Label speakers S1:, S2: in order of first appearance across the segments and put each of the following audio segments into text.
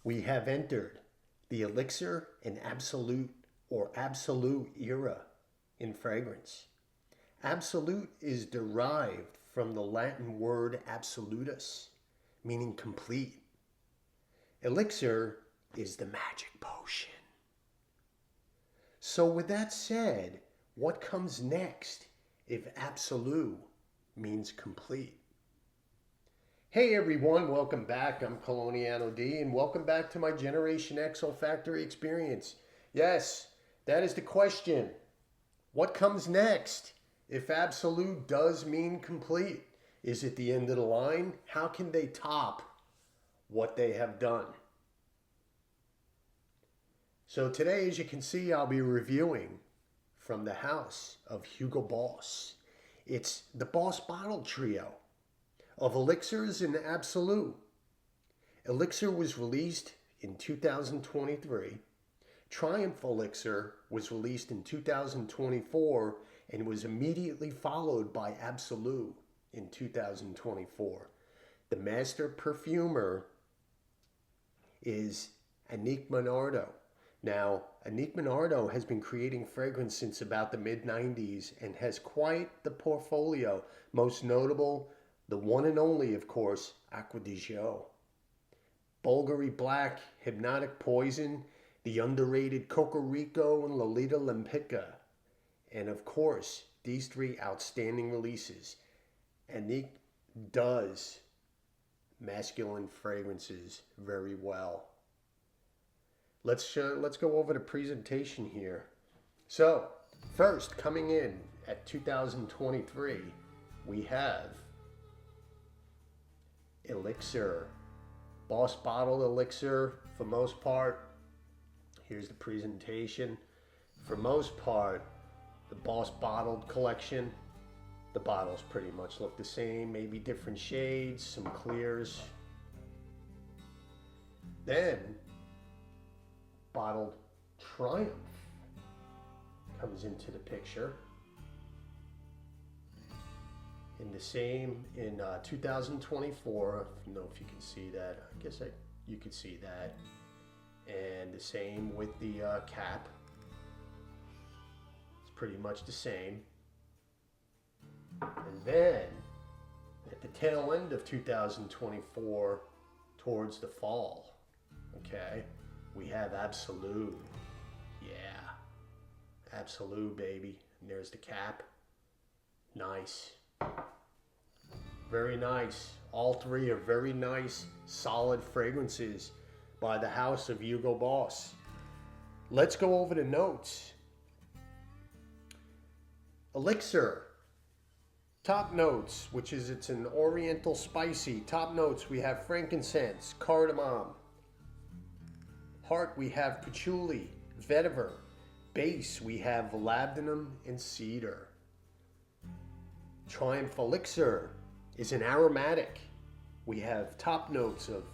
S1: We have entered the elixir and absolute or absolute era in fragrance. Absolute is derived from the Latin word absolutus, meaning complete. Elixir is the magic potion. So with that said, what comes next if ABSOLU means complete? Hey everyone, welcome back. I'm Coloniano D, and welcome back to my Generation X olfactory experience. Yes, that is the question. What comes next if ABSOLU does mean complete? Is it the end of the line? How can they top what they have done? So today, as you can see, I'll be reviewing from the house of Hugo Boss. It's the Boss Bottle Trio of ELIXIRS and ABSOLU. ELIXIR was released in 2023. Triumph Elixir was released in 2024 and was immediately followed by ABSOLU in 2024. The master perfumer is Annick Monardo. Now, Annick Monardo has been creating fragrance since about the mid-90s and has quite the portfolio, most notable the one and only, of course, Acqua di Gio, Bulgari Black, Hypnotic Poison, the underrated Cocorico and Lolita Lempica, and of course, these three outstanding releases. Annick does masculine fragrances very well. Let's go over the presentation here. So, first, coming in at 2023, we have Elixir, Boss Bottled Elixir for most part. Here's the presentation. For most part, the Boss Bottled collection, the bottles pretty much look the same, maybe different shades, some clears. Then, Bottled Triumph comes into the picture. In the same, in 2024, I don't know if you can see that. I guess you could see that. And the same with the cap. It's pretty much the same. And then, at the tail end of 2024, towards the fall, okay, we have ABSOLU. Yeah, ABSOLU, baby. And there's the cap. Nice. Very nice. All three are very nice, solid fragrances by the house of Hugo Boss. Let's go over the notes. Elixir. Top notes, which is it's an oriental spicy. Top notes, we have frankincense, cardamom. Heart, we have patchouli, vetiver. Base, we have labdanum and cedar. Triumph Elixir is an aromatic. We have top notes of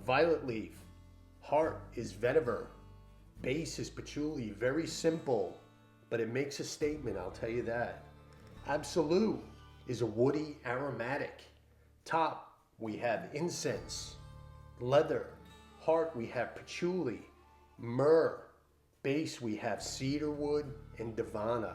S1: violet leaf. Heart is vetiver. Base is patchouli. Very simple, but it makes a statement, I'll tell you that. ABSOLU is a woody aromatic. Top, we have incense, leather. Heart, we have patchouli, myrrh. Base, we have cedarwood and davana.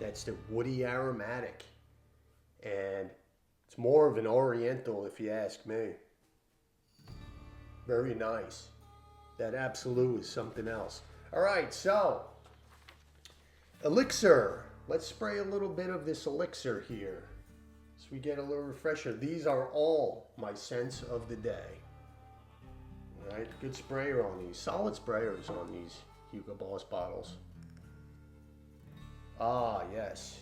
S1: That's the woody aromatic. And it's more of an oriental, if you ask me. Very nice. That ABSOLU is something else. All right, so Elixir. Let's spray a little bit of this Elixir here so we get a little refresher. These are all my scents of the day. All right, good sprayer on these. Solid sprayers on these Hugo Boss bottles. Ah, yes.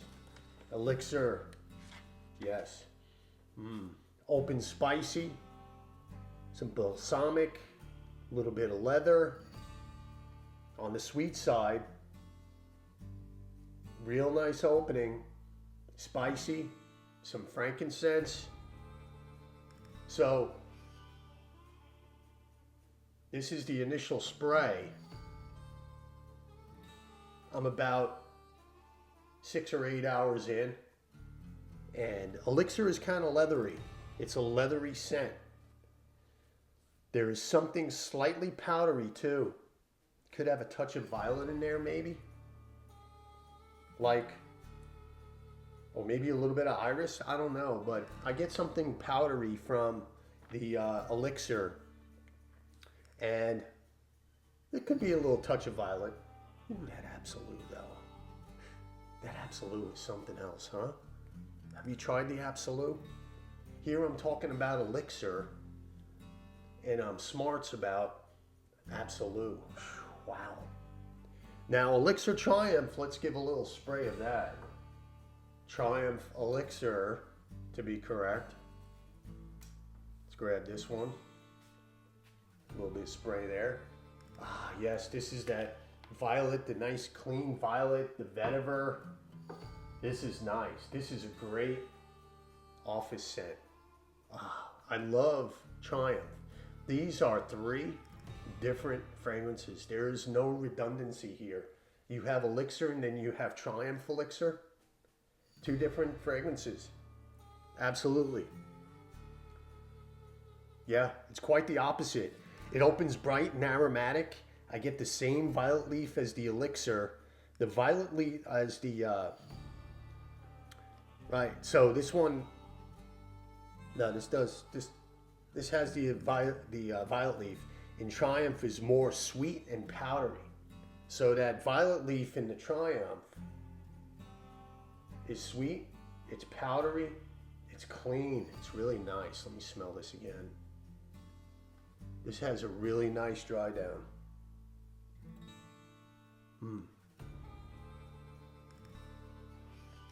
S1: Elixir. Yes. Open spicy. Some balsamic. A little bit of leather. On the sweet side, real nice opening. Spicy. Some frankincense. So, this is the initial spray. I'm about 6 or 8 hours in, and Elixir is kind of leathery. It's a leathery scent. There is something slightly powdery too. Could have a touch of violet in there maybe. Like, or maybe a little bit of iris, I don't know. But I get something powdery from the elixir. And it could be a little touch of violet. Ooh, that Absolu though. That Absolu is something else, huh? Have you tried the Absolu? Here I'm talking about elixir, and I'm smarts about Absolu. Wow. Now Elixir Triumph, let's give a little spray of that. Triumph Elixir, to be correct. Let's grab this one. A little bit of spray there. Ah, yes, this is that violet, the nice clean violet, the vetiver. This is nice. This is a great office scent. Ah, I love Triumph. These are 3 different fragrances. There is no redundancy here. You have Elixir and then you have Triumph Elixir. 2 different fragrances. Absolutely. Yeah, it's quite the opposite. It opens bright and aromatic. I get the same violet leaf as the Elixir. The violet leaf as the... right, so this one... No, this has the violet leaf. And Triumph is more sweet and powdery. So that violet leaf in the Triumph is sweet, it's powdery, it's clean, it's really nice. Let me smell this again. This has a really nice dry down.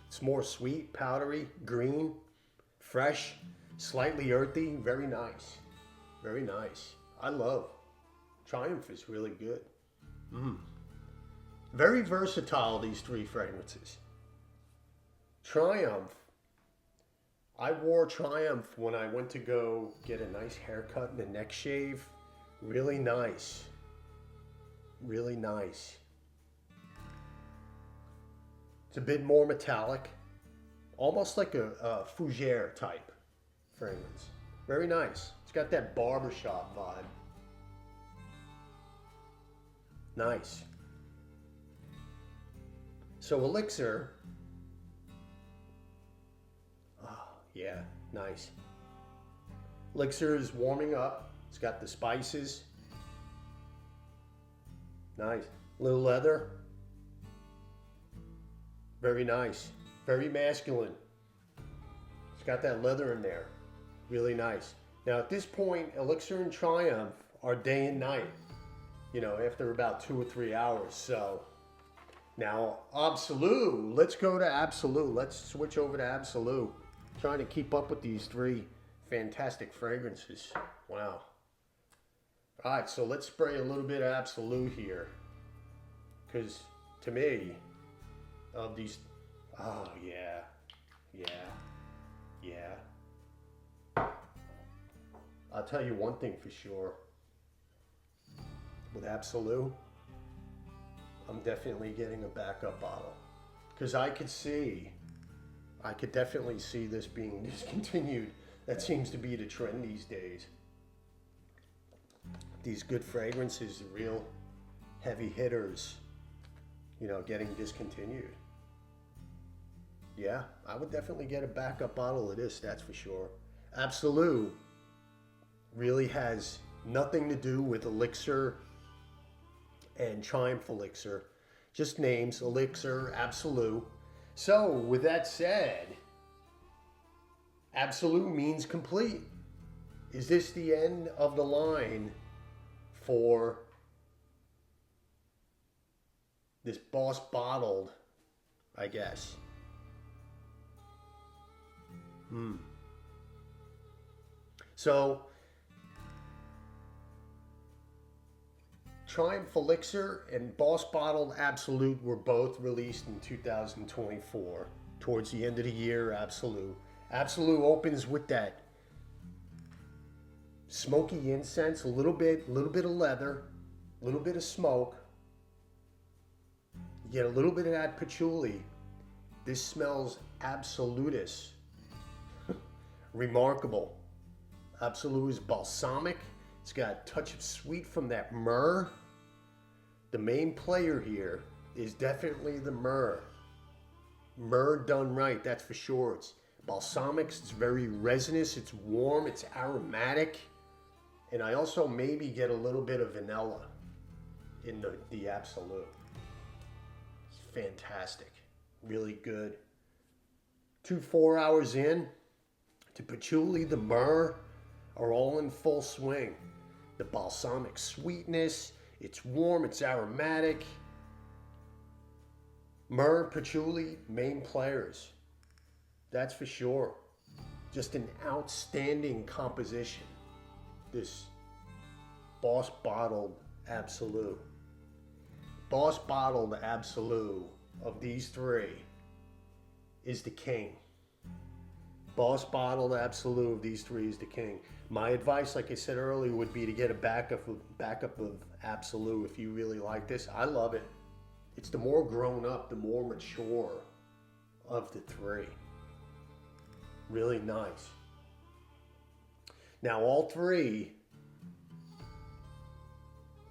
S1: It's more sweet, powdery, green, fresh, slightly earthy, very nice. Very nice. I love. Triumph is really good. Very versatile, these 3 fragrances. Triumph. I wore Triumph when I went to go get a nice haircut and a neck shave. Really nice. Really nice. It's a bit more metallic. Almost like a fougere type fragrance. Very nice. It's got that barbershop vibe. Nice. So Elixir. Oh, yeah, nice. Elixir is warming up. It's got the spices. Nice. Little leather. Very nice. Very masculine. It's got that leather in there. Really nice. Now at this point, Elixir and Triumph are day and night. You know, after about 2 or 3 hours. So now ABSOLU. Let's go to ABSOLU. Let's switch over to ABSOLU. Trying to keep up with these 3 fantastic fragrances. Wow. All right, so let's spray a little bit of ABSOLU here. Because to me, of these, oh yeah, yeah. I'll tell you one thing for sure. With ABSOLU, I'm definitely getting a backup bottle. Because I could definitely see this being discontinued. That seems to be the trend these days. These good fragrances, the real heavy hitters, you know, getting discontinued. Yeah, I would definitely get a backup bottle of this, that's for sure. ABSOLU really has nothing to do with Elixir and Triumph Elixir. Just names, Elixir, ABSOLU. So, with that said, ABSOLU means complete. Is this the end of the line for this Boss Bottled, I guess? So, Triumph Elixir and Boss Bottled Absolute were both released in 2024. Towards the end of the year, ABSOLU. ABSOLU opens with that smoky incense, a little bit of leather, a little bit of smoke. You get a little bit of that patchouli. This smells absolutist. Remarkable. ABSOLU is balsamic. It's got a touch of sweet from that myrrh. The main player here is definitely the myrrh. Myrrh done right, that's for sure. It's balsamic, it's very resinous, it's warm, it's aromatic. And I also maybe get a little bit of vanilla in the ABSOLU. It's fantastic, really good. 4 hours in, the patchouli, the myrrh are all in full swing. The balsamic sweetness, it's warm, it's aromatic. Myrrh, patchouli, main players. That's for sure. Just an outstanding composition. This Boss Bottled ABSOLU. Boss Bottled ABSOLU of these three is the king. Boss Bottled ABSOLU of these three is the king. My advice, like I said earlier, would be to get a backup of ABSOLU if you really like this. I love it. It's the more grown up, the more mature of the three. Really nice. Now all three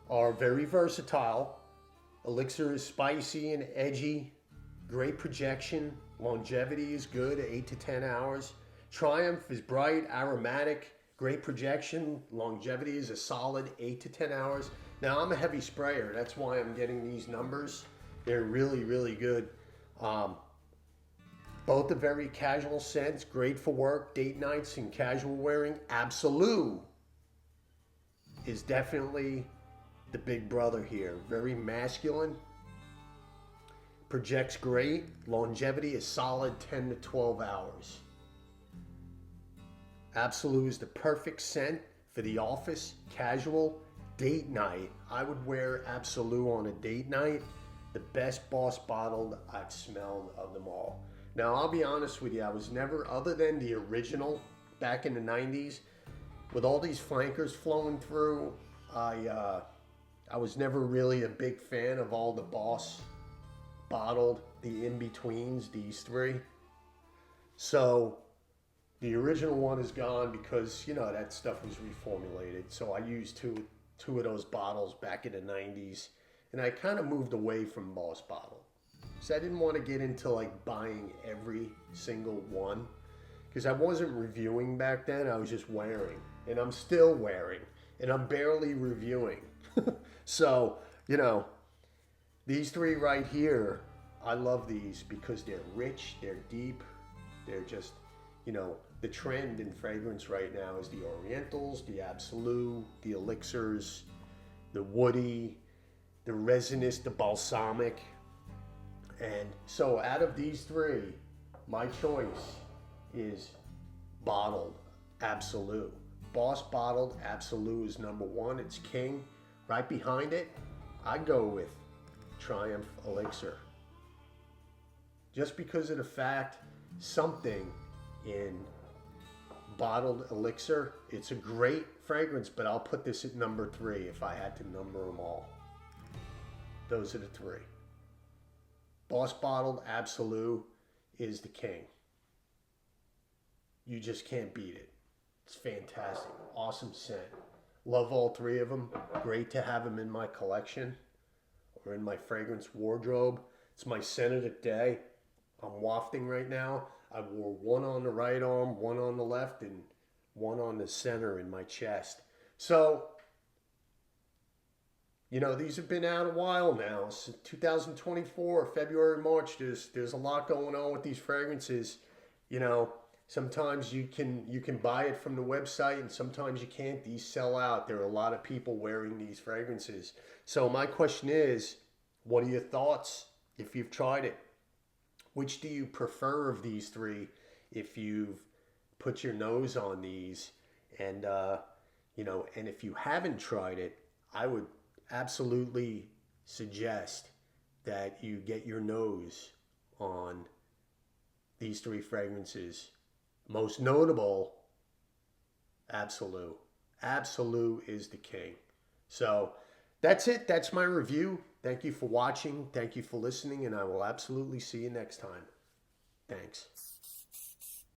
S1: are very versatile. Elixir is spicy and edgy. Great projection. Longevity is good, 8 to 10 hours. Triumph is bright, aromatic. Great projection. Longevity is a solid 8 to 10 hours. Now I'm a heavy sprayer. That's why I'm getting these numbers. They're really, really good. Both are very casual scents, great for work, date nights, and casual wearing. ABSOLU is definitely the big brother here. Very masculine, projects great. Longevity is solid 10 to 12 hours. ABSOLU is the perfect scent for the office, casual, date night. I would wear ABSOLU on a date night. The best Boss Bottled I've smelled of them all. Now, I'll be honest with you, I was never, other than the original back in the 90s, with all these flankers flowing through, I was never really a big fan of all the Boss Bottled, the in-betweens, these three. So, the original one is gone because, you know, that stuff was reformulated. So I used two of those bottles back in the 90s. And I kind of moved away from Boss Bottle. So I didn't want to get into like buying every single one. Because I wasn't reviewing back then, I was just wearing. And I'm still wearing. And I'm barely reviewing. So, you know, these three right here, I love these because they're rich, they're deep, they're just, you know, the trend in fragrance right now is the Orientals, the ABSOLU, the Elixirs, the woody, the resinous, the balsamic. And so out of these three, my choice is bottled ABSOLU. Boss Bottled ABSOLU is number one. It's king. Right behind it, I go with Triumph Elixir. Just because of the fact something in bottled Elixir, it's a great fragrance, but I'll put this at number three if I had to number them all. Those are the three. Boss Bottled ABSOLU is the king. You just can't beat it. It's fantastic. Awesome scent. Love all three of them. Great to have them in my collection or in my fragrance wardrobe. It's my scent of the day. I'm wafting right now. I wore one on the right arm, one on the left, and one on the center in my chest. So, you know, these have been out a while now. Since 2024, February, March, there's a lot going on with these fragrances. You know, sometimes you can buy it from the website and sometimes you can't. These sell out. There are a lot of people wearing these fragrances. So my question is, what are your thoughts if you've tried it? Which do you prefer of these three if you've put your nose on these? And, you know, and if you haven't tried it, I would absolutely suggest that you get your nose on these three fragrances. Most notable, ABSOLU. ABSOLU is the king. So that's it. That's my review. Thank you for watching. Thank you for listening. And I will absolutely see you next time. Thanks.